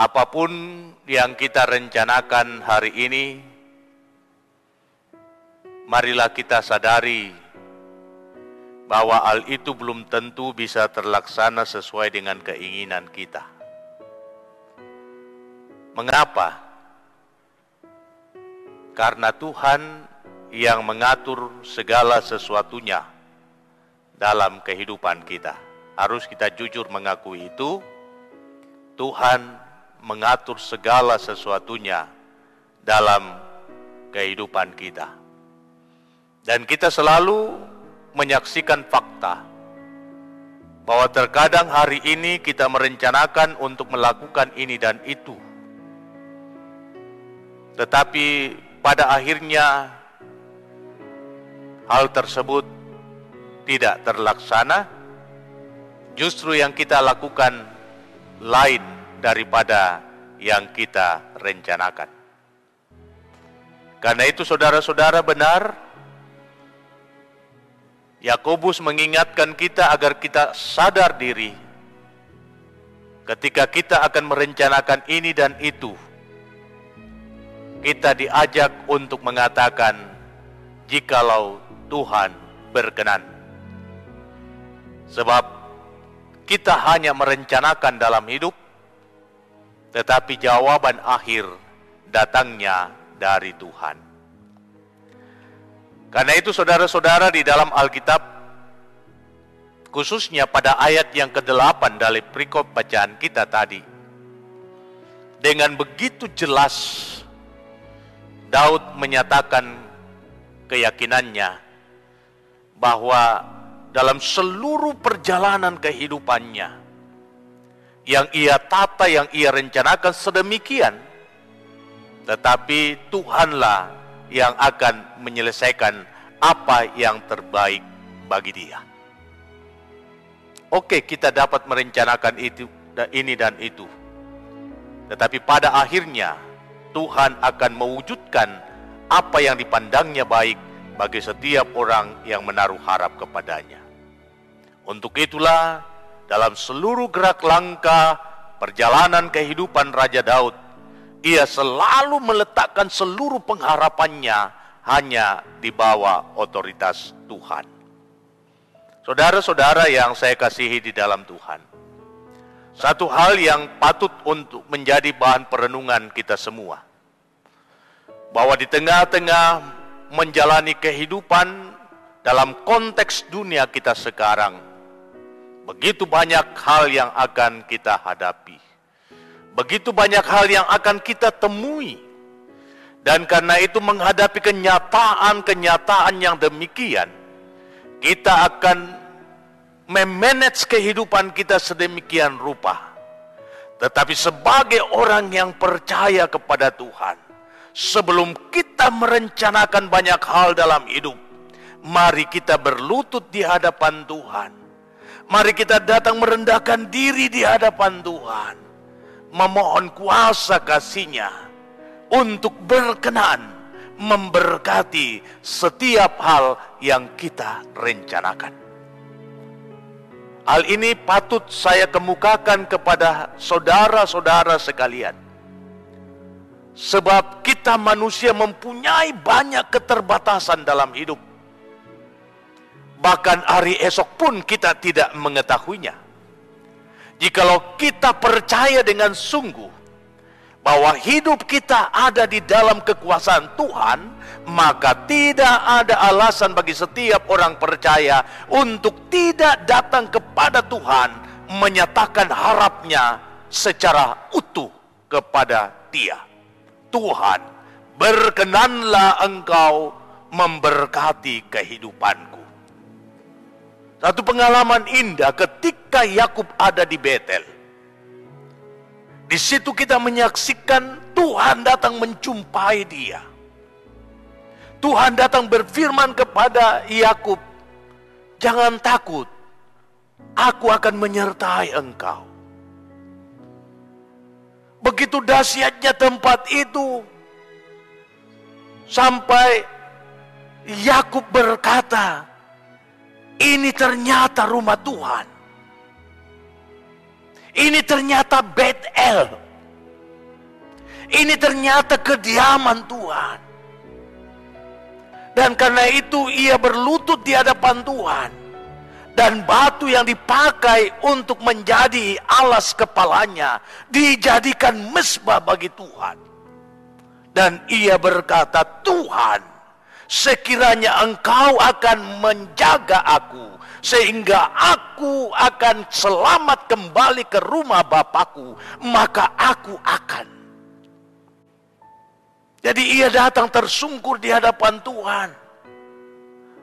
apapun yang kita rencanakan hari ini, marilah kita sadari bahwa hal itu belum tentu bisa terlaksana sesuai dengan keinginan kita. Mengapa? Karena Tuhan yang mengatur segala sesuatunya dalam kehidupan kita. Harus kita jujur mengakui itu. Tuhan mengatur segala sesuatunya dalam kehidupan kita. Dan kita selalu menyaksikan fakta bahwa terkadang hari ini kita merencanakan untuk melakukan ini dan itu, tetapi pada akhirnya hal tersebut tidak terlaksana. Justru yang kita lakukan lain daripada yang kita rencanakan. Karena itu saudara-saudara, benar Yakobus mengingatkan kita agar kita sadar diri ketika kita akan merencanakan ini dan itu. Kita diajak untuk mengatakan, jikalau Tuhan berkenan. Sebab kita hanya merencanakan dalam hidup, tetapi jawaban akhir datangnya dari Tuhan. Karena itu saudara-saudara, di dalam Alkitab, khususnya pada ayat yang ke-8 dari perikop bacaan kita tadi, dengan begitu jelas Daud menyatakan keyakinannya bahwa dalam seluruh perjalanan kehidupannya yang ia tata, yang ia rencanakan sedemikian, tetapi Tuhanlah yang akan menyelesaikan apa yang terbaik bagi dia. Oke, kita dapat merencanakan itu, ini dan itu, tetapi pada akhirnya Tuhan akan mewujudkan apa yang dipandangnya baik bagi setiap orang yang menaruh harap kepadanya. Untuk itulah dalam seluruh gerak langkah perjalanan kehidupan Raja Daud, ia selalu meletakkan seluruh pengharapannya hanya di bawah otoritas Tuhan. Saudara-saudara yang saya kasihi di dalam Tuhan, satu hal yang patut untuk menjadi bahan perenungan kita semua, bahwa di tengah-tengah menjalani kehidupan dalam konteks dunia kita sekarang, begitu banyak hal yang akan kita hadapi. Begitu banyak hal yang akan kita temui. Dan karena itu menghadapi kenyataan-kenyataan yang demikian, kita akan memanage kehidupan kita sedemikian rupa. Tetapi sebagai orang yang percaya kepada Tuhan, sebelum kita merencanakan banyak hal dalam hidup, mari kita berlutut di hadapan Tuhan. Mari kita datang merendahkan diri di hadapan Tuhan, memohon kuasa kasih-Nya untuk berkenan memberkati setiap hal yang kita rencanakan. Hal ini patut saya kemukakan kepada saudara-saudara sekalian, sebab kita manusia mempunyai banyak keterbatasan dalam hidup. Bahkan hari esok pun kita tidak mengetahuinya. Jikalau kita percaya dengan sungguh bahwa hidup kita ada di dalam kekuasaan Tuhan, maka tidak ada alasan bagi setiap orang percaya untuk tidak datang kepada Tuhan, menyatakan harapnya secara utuh kepada Dia. Tuhan, berkenanlah Engkau memberkati kehidupanku. Satu pengalaman indah ketika Yakub ada di Betel. Di situ kita menyaksikan Tuhan datang menjumpai dia. Tuhan datang berfirman kepada Yakub, "Jangan takut, aku akan menyertai engkau." Begitu dahsyatnya tempat itu, sampai Yakub berkata, "Ini ternyata rumah Tuhan. Ini ternyata Betel. Ini ternyata kediaman Tuhan. Dan karena itu ia berlutut di hadapan Tuhan. Dan batu yang dipakai untuk menjadi alas kepalanya dijadikan mezbah bagi Tuhan. Dan ia berkata, Tuhan, sekiranya Engkau akan menjaga aku, sehingga aku akan selamat kembali ke rumah Bapakku, maka aku akan. Jadi ia datang tersungkur di hadapan Tuhan.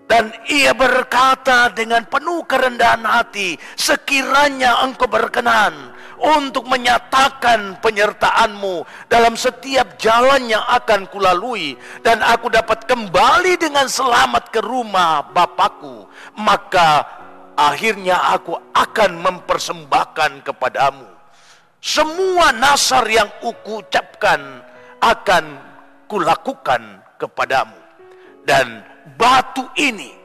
Dan ia berkata dengan penuh kerendahan hati, sekiranya Engkau berkenan untuk menyatakan penyertaan-Mu dalam setiap jalan yang akan kulalui, dan aku dapat kembali dengan selamat ke rumah Bapakku, maka akhirnya aku akan mempersembahkan kepadamu semua nasar yang kuucapkan akan kulakukan kepadamu. Dan batu ini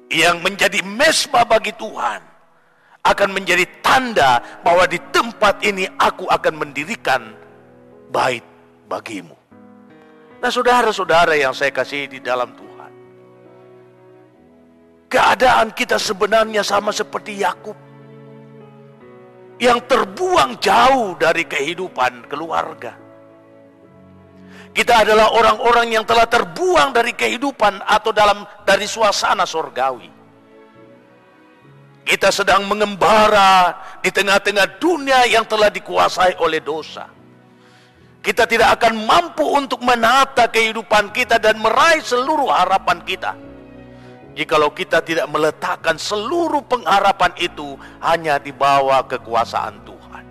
yang menjadi mezbah bagi Tuhan akan menjadi tanda bahwa di tempat ini aku akan mendirikan bait bagimu. Nah, saudara-saudara yang saya kasihi di dalam Tuhan, keadaan kita sebenarnya sama seperti Yakub yang terbuang jauh dari kehidupan keluarga. Kita adalah orang-orang yang telah terbuang dari kehidupan atau dari suasana surgawi. Kita sedang mengembara di tengah-tengah dunia yang telah dikuasai oleh dosa. Kita tidak akan mampu untuk menata kehidupan kita dan meraih seluruh harapan kita jikalau kita tidak meletakkan seluruh pengharapan itu hanya di bawah kekuasaan Tuhan.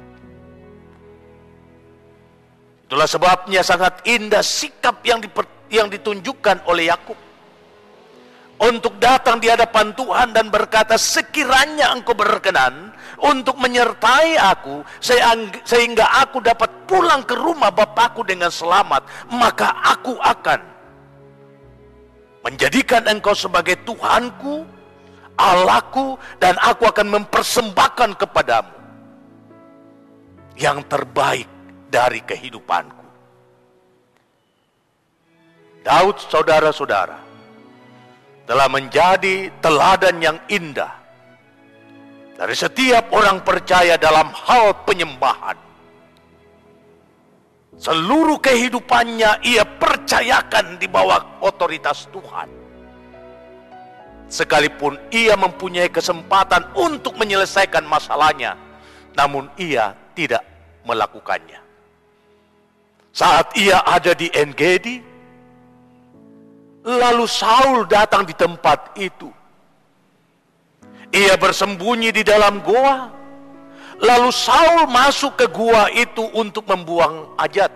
Itulah sebabnya sangat indah sikap yang ditunjukkan oleh Yakub untuk datang di hadapan Tuhan dan berkata, sekiranya Engkau berkenan untuk menyertai aku sehingga aku dapat pulang ke rumah Bapakku dengan selamat, maka aku akan menjadikan Engkau sebagai Tuhanku, Allahku, dan aku akan mempersembahkan kepadamu yang terbaik dari kehidupanku. Daud, saudara-saudara, telah menjadi teladan yang indah dari setiap orang percaya dalam hal penyembahan. Seluruh kehidupannya ia percayakan di bawah otoritas Tuhan. Sekalipun ia mempunyai kesempatan untuk menyelesaikan masalahnya, namun ia tidak melakukannya. Saat ia ada di En-Gedi, lalu Saul datang di tempat itu. Ia bersembunyi di dalam goa. Lalu Saul masuk ke gua itu untuk membuang hajat.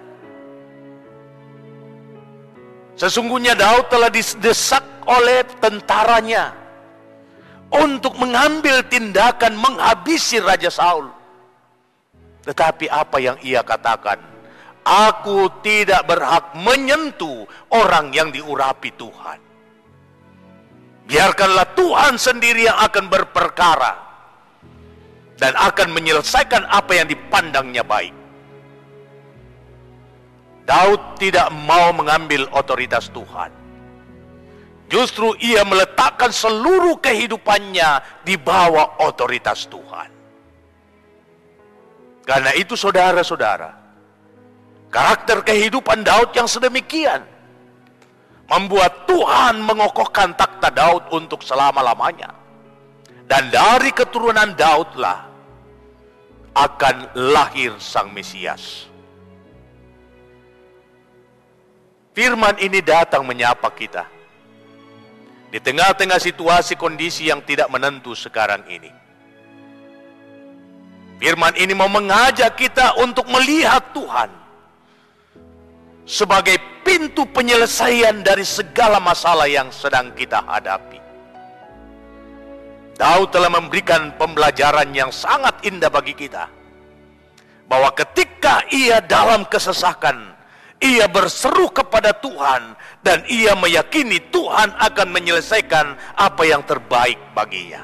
Sesungguhnya Daud telah didesak oleh tentaranya untuk mengambil tindakan menghabisi Raja Saul. Tetapi apa yang ia katakan? Aku tidak berhak menyentuh orang yang diurapi Tuhan. Biarkanlah Tuhan sendiri yang akan berperkara dan akan menyelesaikan apa yang dipandangnya baik. Daud tidak mau mengambil otoritas Tuhan. Justru ia meletakkan seluruh kehidupannya di bawah otoritas Tuhan. Karena itu saudara-saudara, karakter kehidupan Daud yang sedemikian membuat Tuhan mengokohkan takhta Daud untuk selama-lamanya. Dan dari keturunan Daudlah akan lahir Sang Mesias. Firman ini datang menyapa kita di tengah-tengah situasi kondisi yang tidak menentu sekarang ini. Firman ini mau mengajak kita untuk melihat Tuhan sebagai pintu penyelesaian dari segala masalah yang sedang kita hadapi. Daud telah memberikan pembelajaran yang sangat indah bagi kita, bahwa ketika ia dalam kesesakan, ia berseru kepada Tuhan dan ia meyakini Tuhan akan menyelesaikan apa yang terbaik baginya.